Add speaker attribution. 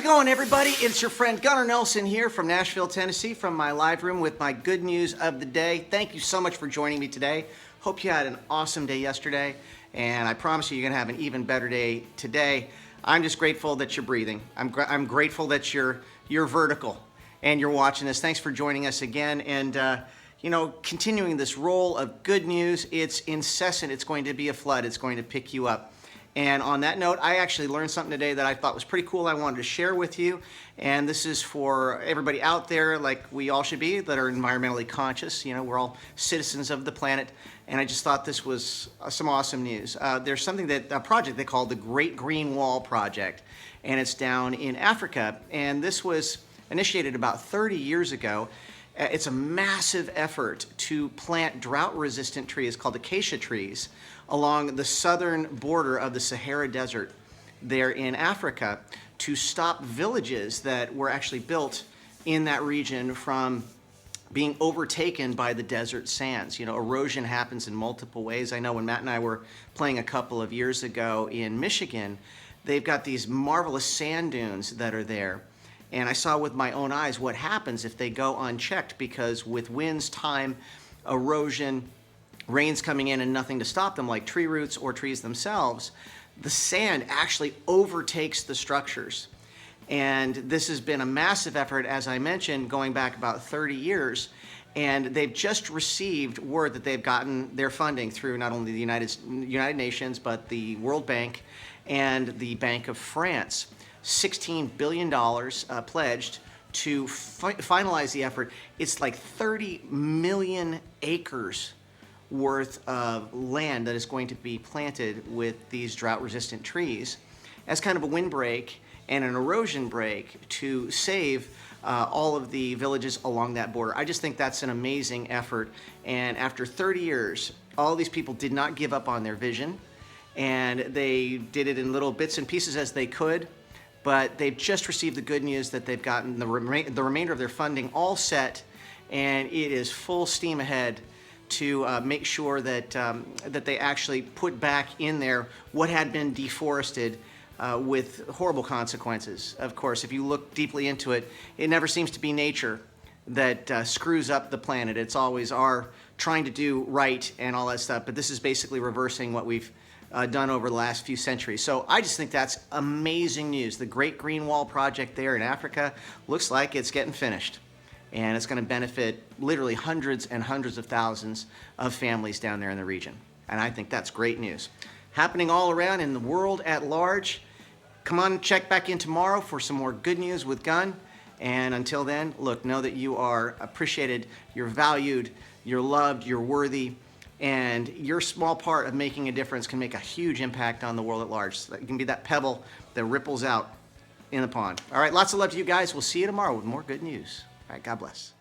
Speaker 1: it going, everybody? It's your friend Gunnar Nelson here from Nashville, Tennessee, from my live room with my good news of the day. Thank you so much for joining me today. Hope you had an awesome day yesterday, and I promise you, you're gonna have an even better day today. I'm just grateful that you're breathing. I'm grateful that you're vertical and you're watching this. Thanks for joining us again. And continuing this roll of good news, it's incessant. It's going to be a flood. It's going to pick you up. And on that note, I actually learned something today that I thought was pretty cool. I wanted to share with you. And this is for everybody out there, like we all should be, that are environmentally conscious. You know, we're all citizens of the planet. And I just thought this was some awesome news. There's a project they call the Great Green Wall Project. And it's down in Africa. And this was initiated about 30 years ago. It's a massive effort to plant drought-resistant trees called acacia trees along the southern border of the Sahara Desert there in Africa to stop villages that were actually built in that region from being overtaken by the desert sands. You know, erosion happens in multiple ways. I know when Matt and I were playing a couple of years ago in Michigan, they've got these marvelous sand dunes that are there. And I saw with my own eyes what happens if they go unchecked, because with winds, time, erosion, rains coming in and nothing to stop them, like tree roots or trees themselves, the sand actually overtakes the structures. And this has been a massive effort, as I mentioned, going back about 30 years. And they've just received word that they've gotten their funding through not only the United Nations, but the World Bank and the Bank of France. $16 billion pledged to finalize the effort. It's like 30 million acres worth of land that is going to be planted with these drought-resistant trees as kind of a windbreak and an erosion break to save all of the villages along that border. I just think that's an amazing effort. And after 30 years, all these people did not give up on their vision, and they did it in little bits and pieces as they could. But they've just received the good news that they've gotten the remainder of their funding all set, and it is full steam ahead to make sure that that they actually put back in there what had been deforested with horrible consequences. Of course, if you look deeply into it, it never seems to be nature that screws up the planet. It's always our trying to do right and all that stuff. But this is basically reversing what we've done over the last few centuries. So I just think that's amazing news. The Great Green Wall Project there in Africa looks like it's getting finished. And it's going to benefit literally hundreds and hundreds of thousands of families down there in the region. And I think that's great news. Happening all around in the world at large. Come on, check back in tomorrow for some more good news with Gun. And until then, look, know that you are appreciated, you're valued, you're loved, you're worthy. And your small part of making a difference can make a huge impact on the world at large. So you can be that pebble that ripples out in the pond. All right, lots of love to you guys. We'll see you tomorrow with more good news. All right, God bless.